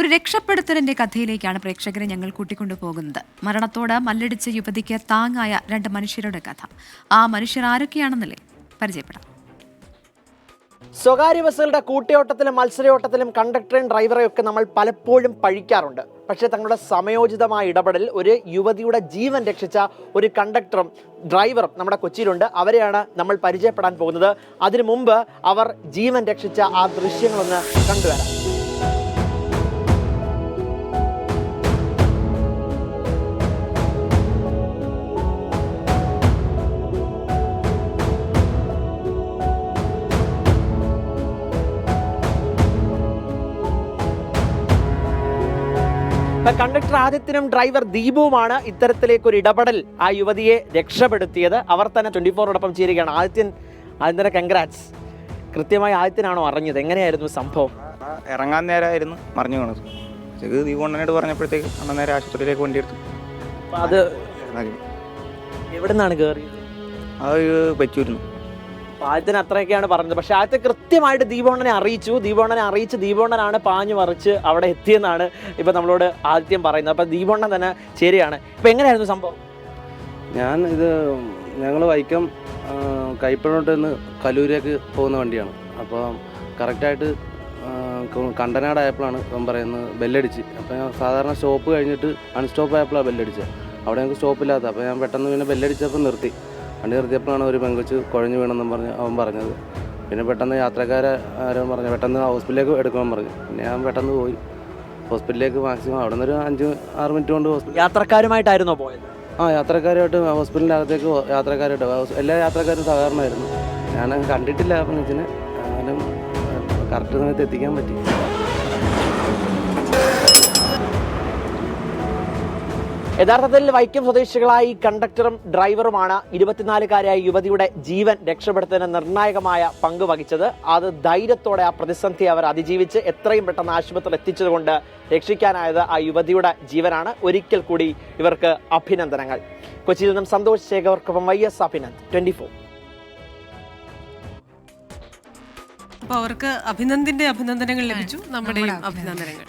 ഒരു രക്ഷപ്പെടുത്തലിന്റെ കഥയിലേക്കാണ് പ്രേക്ഷകരെ ഞങ്ങൾ കൂട്ടിക്കൊണ്ടുപോകുന്നത്. മരണത്തോട് മല്ലടിച്ച യുവതിക്ക് താങ്ങായ 2 മനുഷ്യരുടെ കഥ. ആ മനുഷ്യർ ആരൊക്കെയാണെന്നല്ലേ പരിചയപ്പെടാം. സ്വകാര്യ ബസ്സുകളുടെ കൂട്ടിയോട്ടത്തിലും മത്സരയോട്ടത്തിലും കണ്ടക്ടറെയും ഡ്രൈവറെയും ഒക്കെ നമ്മൾ പലപ്പോഴും പഴിക്കാറുണ്ട്. പക്ഷേ തങ്ങളുടെ സമയോചിതമായ ഇടപെടൽ ഒരു യുവതിയുടെ ജീവൻ രക്ഷിച്ച ഒരു കണ്ടക്ടറും ഡ്രൈവറും നമ്മുടെ കൊച്ചിയിലുണ്ട്. അവരെയാണ് നമ്മൾ പരിചയപ്പെടാൻ പോകുന്നത്. അതിനു മുമ്പ് അവർ ജീവൻ രക്ഷിച്ച ആ ദൃശ്യങ്ങളൊന്ന് കണ്ടുവരാം. കണ്ടക്ടർ ആദിത്യനും ഡ്രൈവർ ദീപുവുമാണ് ഇത്തരത്തിലേക്കൊരു ഇടപെടൽ ആ യുവതിയെ രക്ഷപ്പെടുത്തിയത്. അവർ തന്നെ 24ഓടൊപ്പം ചേരുകയാണ്. ആദിത്യനെ കൺഗ്രാറ്റ്സ്. കൃത്യമായി ആദിത്യനാണോ അറിഞ്ഞത്? എങ്ങനെയായിരുന്നു സംഭവം? ഇറങ്ങാൻ നേരമായിരുന്നു മറിഞ്ഞു വീണത്. ദീപണ്ണനോട് പറഞ്ഞപ്പോഴത്തേക്ക് അണ്ണ നേരെ ആശുപത്രിയിലേക്ക് വണ്ടിയെടുത്തു. അത് എവിടെ നിന്നാണ് കയറിയത്? അത് പറ്റൂരുന്നു. ആദ്യത്തിന് അത്രയൊക്കെയാണ് പറഞ്ഞത്. പക്ഷെ ആദ്യത്തെ കൃത്യമായിട്ട് ദീപണ്ണനെ അറിയിച്ച് ദീപണ്ണനാണ് പാഞ്ഞു മറിച്ച് അവിടെ എത്തിയെന്നാണ് ഇപ്പം നമ്മളോട് ആദ്യം പറയുന്നത്. അപ്പം ദീപണ്ണൻ തന്നെ ശരിയാണ്. ഇപ്പം എങ്ങനെയായിരുന്നു സംഭവം? ഞങ്ങൾ വൈക്കം കൈപ്പഴോട്ട് നിന്ന് കലൂരേക്ക് പോകുന്ന വണ്ടിയാണ്. അപ്പോൾ കറക്റ്റായിട്ട് കണ്ടനാടായപ്പോഴാണ് ഇപ്പം പറയുന്നത് ബെല്ലടിച്ച്. അപ്പോൾ ഞാൻ സാധാരണ സ്റ്റോപ്പ് കഴിഞ്ഞിട്ട് അൺസ്റ്റോപ്പ് ആയപ്പോഴാണ് ബെല്ലടിച്ചത്. അവിടെ ഞങ്ങൾക്ക് സ്റ്റോപ്പില്ലാത്ത. അപ്പോൾ ഞാൻ പെട്ടെന്ന് പിന്നെ ബെല്ലടിച്ചപ്പോൾ വണ്ടി നിർത്തിയപ്പോഴാണ് ഒരു പെങ്കൊച്ച് കുഴഞ്ഞു വീണെന്നും പറഞ്ഞ് അവൻ പറഞ്ഞത്. പിന്നെ പെട്ടെന്ന് യാത്രക്കാരെ ആരോ പറഞ്ഞു പെട്ടെന്ന് ഹോസ്പിറ്റലിലേക്ക് എടുക്കണം പറഞ്ഞു. പിന്നെ ഞാൻ പെട്ടെന്ന് പോയി ഹോസ്പിറ്റലിലേക്ക്. മാക്സിമം അവിടെ നിന്ന് ഒരു 5-6 മിനിറ്റ് കൊണ്ട് യാത്രക്കാരുമായിട്ടായിരുന്നോ പോയത്? യാത്രക്കാരുമായിട്ട് ഹോസ്പിറ്റലിൻ്റെ അകത്തേക്ക് എല്ലാ യാത്രക്കാരും സഹകരണമായിരുന്നു. ഞാൻ കണ്ടിട്ടില്ല പെങ്കൊച്ചിനെ. എന്നാലും കറക്റ്റ് സമയത്ത് എത്തിക്കാൻ പറ്റി. യഥാർത്ഥത്തിൽ വൈക്കം സ്വദേശികളായി കണ്ടക്ടറും ഡ്രൈവറുമാണ് 24-കാരിയായ യുവതിയുടെ ജീവൻ രക്ഷപ്പെടുത്തുന്നതിന് നിർണായകമായ പങ്ക് വഹിച്ചത്. അത് ധൈര്യത്തോടെ ആ പ്രതിസന്ധി അവർ അതിജീവിച്ച് എത്രയും പെട്ടെന്ന് ആശുപത്രിയിൽ എത്തിച്ചതുകൊണ്ട് രക്ഷിക്കാനായത് ആ യുവതിയുടെ ജീവനാണ്. ഒരിക്കൽ കൂടി ഇവർക്ക് അഭിനന്ദനങ്ങൾ. കൊച്ചിയിൽ നിന്നും സന്തോഷ് ശേഖർക്കൊപ്പം YS അഭിനന്ദ്, 24. അപ്പോൾ അവർക്ക് അഭിനന്ദനങ്ങൾ ലഭിച്ചു. നമ്മുടെയും അഭിനന്ദനങ്ങൾ.